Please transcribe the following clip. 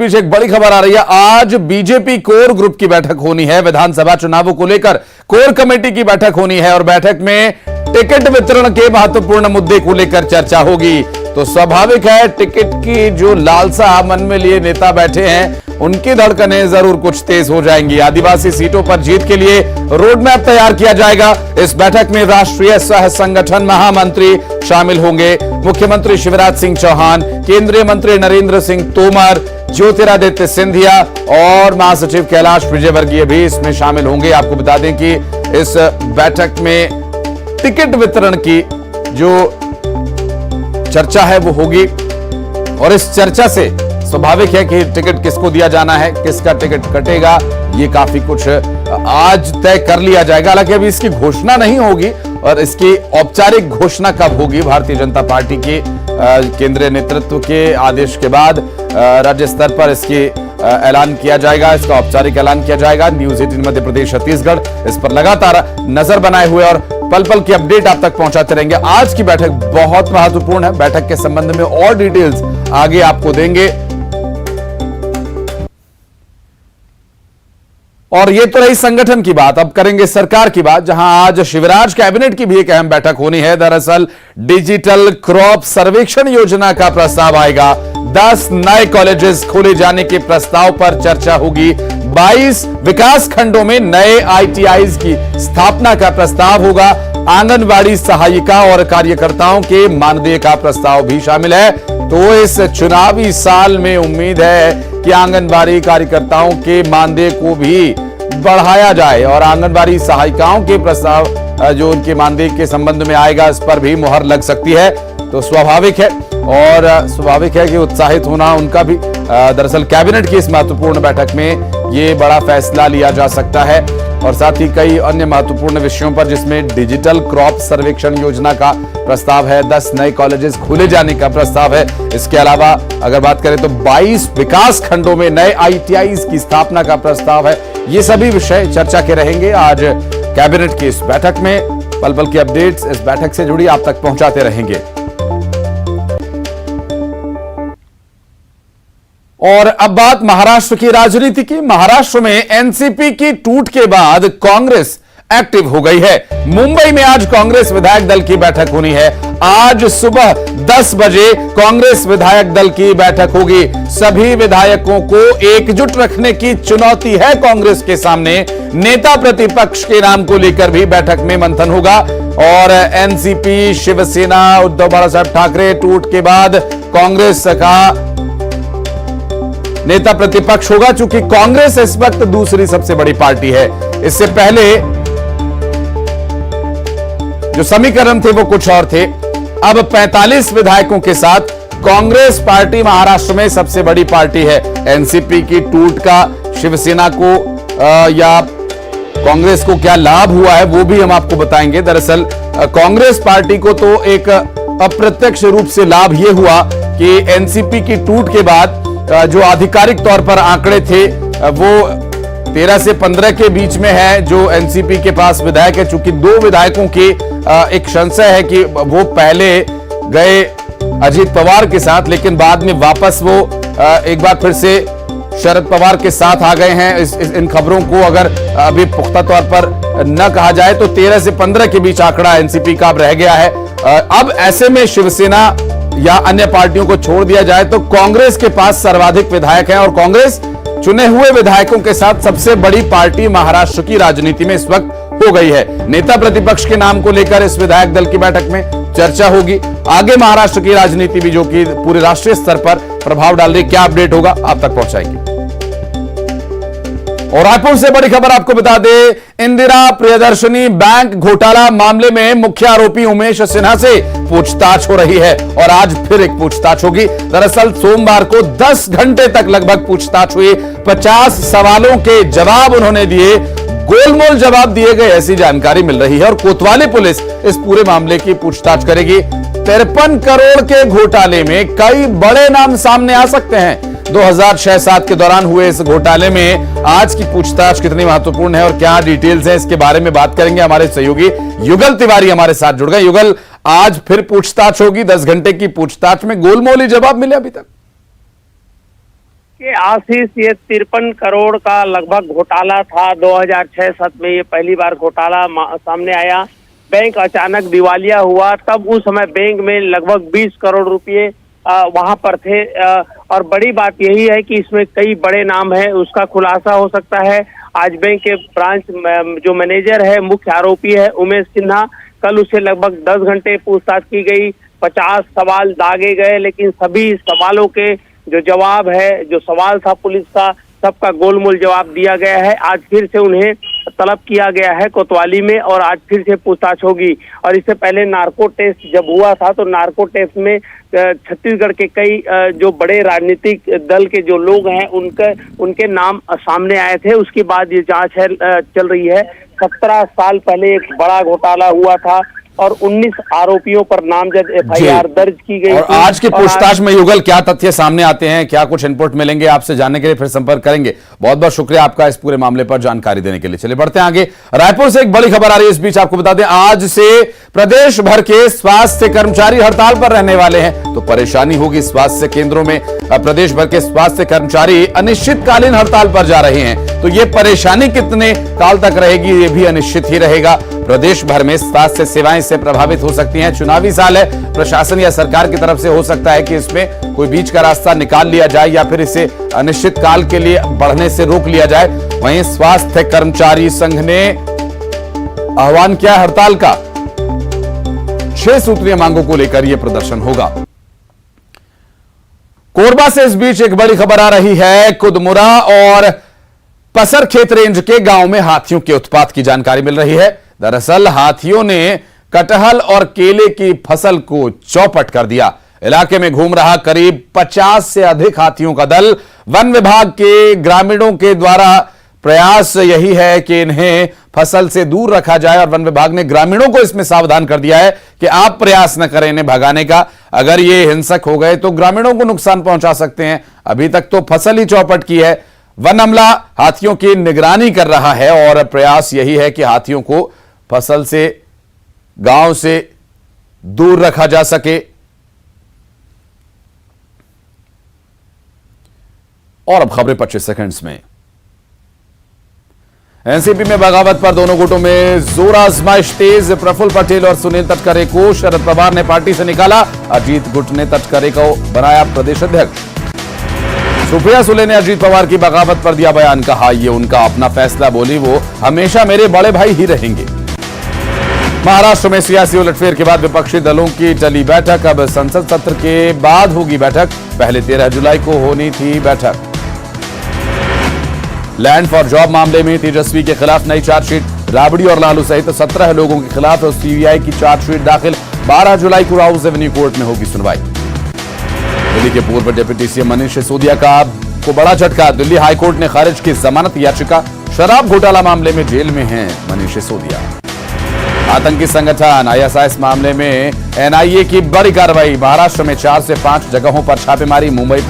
पीछे एक बड़ी खबर आ रही है। आज बीजेपी कोर ग्रुप की बैठक होनी है। विधानसभा चुनावों को लेकर कोर कमेटी की बैठक होनी है और बैठक में टिकट वितरण के महत्वपूर्ण मुद्दे को लेकर चर्चा होगी। तो स्वाभाविक है, टिकट की जो लालसा मन में लिए नेता बैठे हैं, उनकी धड़कनें जरूर कुछ तेज हो जाएंगी। आदिवासी सीटों पर जीत के लिए रोड मैप तैयार किया जाएगा। इस बैठक में राष्ट्रीय सह संगठन महामंत्री शामिल होंगे। मुख्यमंत्री शिवराज सिंह चौहान, केंद्रीय मंत्री नरेंद्र सिंह तोमर, ज्योतिरादित्य सिंधिया और महासचिव कैलाश विजयवर्गीय भी इसमें शामिल होंगे। आपको बता दें कि इस बैठक में टिकट वितरण की जो चर्चा है वो होगी और इस चर्चा से स्वाभाविक है कि टिकट किसको दिया जाना है, किसका टिकट कटेगा, ये काफी कुछ आज तय कर लिया जाएगा। हालांकि अभी इसकी घोषणा नहीं होगी और इसकी औपचारिक घोषणा कब होगी, भारतीय जनता पार्टी के केंद्रीय नेतृत्व के आदेश के बाद राज्य स्तर पर इसकी ऐलान किया जाएगा, इसका औपचारिक ऐलान किया जाएगा। न्यूज 18 मध्य प्रदेश छत्तीसगढ़ इस पर लगातार नजर बनाए हुए और पल पल की अपडेट आप तक पहुंचाते रहेंगे। आज की बैठक बहुत महत्वपूर्ण है। बैठक के संबंध में और डिटेल्स आगे आपको देंगे। और ये तो रही संगठन की बात, अब करेंगे सरकार की बात, जहां आज शिवराज कैबिनेट की भी एक अहम बैठक होनी है। दरअसल डिजिटल क्रॉप सर्वेक्षण योजना का प्रस्ताव आएगा। 10 नए कॉलेजेस खोले जाने के प्रस्ताव पर चर्चा होगी। 22 विकास खंडों में नए ITIs की स्थापना का प्रस्ताव होगा। आंगनबाड़ी सहायिका और कार्यकर्ताओं के मानदेय का प्रस्ताव भी शामिल है। तो इस चुनावी साल में उम्मीद है कि आंगनबाड़ी कार्यकर्ताओं के मानदेय को भी बढ़ाया जाए और आंगनबाड़ी सहायिकाओं के प्रस्ताव जो उनके मानदेय के संबंध में आएगा, इस पर भी मुहर लग सकती है। तो स्वाभाविक है और स्वाभाविक है कि उत्साहित होना उनका भी। दरअसल कैबिनेट की इस महत्वपूर्ण बैठक में ये बड़ा फैसला लिया जा सकता है और साथ ही कई अन्य महत्वपूर्ण विषयों पर, जिसमें डिजिटल क्रॉप सर्वेक्षण योजना का प्रस्ताव है, 10 नए कॉलेजेस खोले जाने का प्रस्ताव है। इसके अलावा अगर बात करें तो 22 विकास खंडों में नए ITIs की स्थापना का प्रस्ताव है। ये सभी विषय चर्चा के रहेंगे आज कैबिनेट की इस बैठक में। पल पल की अपडेट्स इस बैठक से जुड़ी आप तक पहुंचाते रहेंगे। और अब बात महाराष्ट्र की राजनीति की। महाराष्ट्र में एनसीपी की टूट के बाद कांग्रेस एक्टिव हो गई है। मुंबई में आज कांग्रेस विधायक दल की बैठक होनी है। आज सुबह 10 बजे कांग्रेस विधायक दल की बैठक होगी। सभी विधायकों को एकजुट रखने की चुनौती है कांग्रेस के सामने। नेता प्रतिपक्ष के नाम को लेकर भी बैठक में मंथन होगा और एनसीपी, शिवसेना, उद्धव बालासाहेब ठाकरे टूट के बाद कांग्रेस का नेता प्रतिपक्ष होगा। चूंकि कांग्रेस इस वक्त दूसरी सबसे बड़ी पार्टी है। इससे पहले जो समीकरण थे वो कुछ और थे। अब 45 विधायकों के साथ कांग्रेस पार्टी महाराष्ट्र में सबसे बड़ी पार्टी है। एनसीपी की टूट का शिवसेना को या कांग्रेस को क्या लाभ हुआ है वो भी हम आपको बताएंगे। दरअसल कांग्रेस पार्टी को तो एक अप्रत्यक्ष रूप से लाभ यह हुआ कि एनसीपी की टूट के बाद जो आधिकारिक तौर पर आंकड़े थे वो 13 से 15 के बीच में है जो एनसीपी के पास विधायक है। चूंकि 2 विधायकों की एक संशय है कि वो पहले गए अजीत पवार के साथ, लेकिन बाद में वापस वो एक बार फिर से शरद पवार के साथ आ गए हैं। इन खबरों को अगर अभी पुख्ता तौर पर न कहा जाए तो 13 से 15 के बीच आंकड़ा एनसीपी का अब रह गया है। अब ऐसे में शिवसेना या अन्य पार्टियों को छोड़ दिया जाए तो कांग्रेस के पास सर्वाधिक विधायक हैं और कांग्रेस चुने हुए विधायकों के साथ सबसे बड़ी पार्टी महाराष्ट्र की राजनीति में इस वक्त हो गई है। नेता प्रतिपक्ष के नाम को लेकर इस विधायक दल की बैठक में चर्चा होगी। आगे महाराष्ट्र की राजनीति भी जो कि पूरे राष्ट्रीय स्तर पर प्रभाव डाल रही, क्या अपडेट होगा आप तक पहुंचाएंगे। और रायपुर से बड़ी खबर आपको बता दें, इंदिरा प्रियदर्शनी बैंक घोटाला मामले में मुख्य आरोपी उमेश सिन्हा से पूछताछ हो रही है और आज फिर एक पूछताछ होगी। दरअसल सोमवार को 10 घंटे तक लगभग पूछताछ हुई। 50 सवालों के जवाब उन्होंने दिए, गोलमोल जवाब दिए गए, ऐसी जानकारी मिल रही है। और कोतवाली पुलिस इस पूरे मामले की पूछताछ करेगी। 53 करोड़ के घोटाले में कई बड़े नाम सामने आ सकते हैं। 2006-07 के दौरान हुए इस घोटाले में आज की पूछताछ कितनी महत्वपूर्ण है और क्या डिटेल्स है, इसके बारे में बात करेंगे। हमारे सहयोगी युगल तिवारी हमारे साथ जुड़ गए। युगल, आज फिर पूछताछ होगी, 10 घंटे की पूछताछ में गोलमोली जवाब मिले अभी तक? के आशीष, ये 53 करोड़ का लगभग घोटाला था। 2006-07 में ये पहली बार घोटाला सामने आया। बैंक अचानक दिवालिया हुआ, तब उस समय बैंक में लगभग 20 करोड़ रुपए वहां पर थे। और बड़ी बात यही है कि इसमें कई बड़े नाम हैं, उसका खुलासा हो सकता है। आज बैंक के ब्रांच जो मैनेजर है, मुख्य आरोपी है उमेश सिन्हा, कल उसे लगभग 10 घंटे पूछताछ की गई। 50 सवाल दागे गए, लेकिन सभी सवालों के जो जवाब है, जो सवाल था पुलिस का, सबका गोलमोल जवाब दिया गया है। आज फिर से उन्हें तलब किया गया है कोतवाली में और आज फिर से पूछताछ होगी। और इससे पहले नार्को टेस्ट जब हुआ था तो नार्को टेस्ट में छत्तीसगढ़ के कई जो बड़े राजनीतिक दल के जो लोग हैं उनके नाम सामने आए थे। उसके बाद ये जांच चल रही है। 17 साल पहले एक बड़ा घोटाला हुआ था और 19 आरोपियों पर नामजद FIR दर्ज की गई। और आज की पूछताछ में युगल क्या तथ्य सामने आते हैं, क्या कुछ इनपुट मिलेंगे, आपसे जानने के लिए फिर संपर्क करेंगे। बहुत बहुत शुक्रिया आपका इस पूरे मामले पर जानकारी देने के लिए। चलिए बढ़ते हैं आगे। रायपुर से एक बड़ी खबर आ रही है, इस बीच आपको बता दें आज से प्रदेश भर के स्वास्थ्य कर्मचारी हड़ताल पर रहने वाले हैं। तो परेशानी होगी स्वास्थ्य केंद्रों में। प्रदेश भर के स्वास्थ्य कर्मचारी अनिश्चितकालीन हड़ताल पर जा रहे हैं। तो ये परेशानी कितने काल तक रहेगी, ये भी अनिश्चित ही रहेगा। प्रदेश भर में स्वास्थ्य सेवाएं इससे प्रभावित हो सकती हैं। चुनावी साल है, प्रशासन या सरकार की तरफ से हो सकता है कि इसमें कोई बीच का रास्ता निकाल लिया जाए या फिर इसे अनिश्चित काल के लिए बढ़ने से रोक लिया जाए। वहीं स्वास्थ्य कर्मचारी संघ ने आह्वान किया हड़ताल का। 6 सूत्रीय मांगों को लेकर यह प्रदर्शन होगा। कोरबा से इस बीच एक बड़ी खबर आ रही है। कुदमुरा और पसरखेत रेंज के गांव में हाथियों के उत्पात की जानकारी मिल रही है। दरअसल हाथियों ने कटहल और केले की फसल को चौपट कर दिया। इलाके में घूम रहा करीब 50 से अधिक हाथियों का दल। वन विभाग के ग्रामीणों के द्वारा प्रयास यही है कि इन्हें फसल से दूर रखा जाए और वन विभाग ने ग्रामीणों को इसमें सावधान कर दिया है कि आप प्रयास न करें इन्हें भगाने का। अगर ये हिंसक हो गए तो ग्रामीणों को नुकसान पहुंचा सकते हैं। अभी तक तो फसल ही चौपट की है। वन अमला हाथियों की निगरानी कर रहा है और प्रयास यही है कि हाथियों को फसल से, गांव से दूर रखा जा सके। और अब खबरें 25 सेकंड्स में। एनसीपी में बगावत पर दोनों गुटों में जोर आजमाइश तेज। प्रफुल्ल पटेल और सुनील तटकरे को शरद पवार ने पार्टी से निकाला। अजीत गुट ने तटकरे को बनाया प्रदेश अध्यक्ष। सुप्रिया सुले ने अजीत पवार की बगावत पर दिया बयान। कहा ये उनका अपना फैसला, बोली वो हमेशा मेरे बड़े भाई ही रहेंगे। महाराष्ट्र में सियासी उलटफेर के बाद विपक्षी दलों की टली बैठक। अब संसद सत्र के बाद होगी बैठक। पहले 13 जुलाई को होनी थी बैठक। लैंड फॉर जॉब मामले में तेजस्वी के खिलाफ नई चार्जशीट। राबड़ी और लालू सहित 17 लोगों के खिलाफ सीबीआई की चार्जशीट दाखिल। 12 जुलाई को राउस एवेन्यू कोर्ट में होगी सुनवाई। दिल्ली के पूर्व डिप्टी सीएम मनीष सिसोदिया को बड़ा झटका। दिल्ली हाईकोर्ट ने खारिज की जमानत याचिका। शराब घोटाला मामले में जेल में हैं मनीष सिसोदिया। आतंकी संगठन ISIS मामले में NIA की बड़ी कार्रवाई। महाराष्ट्र में 4 से 5 जगहों पर छापेमारी। मुंबई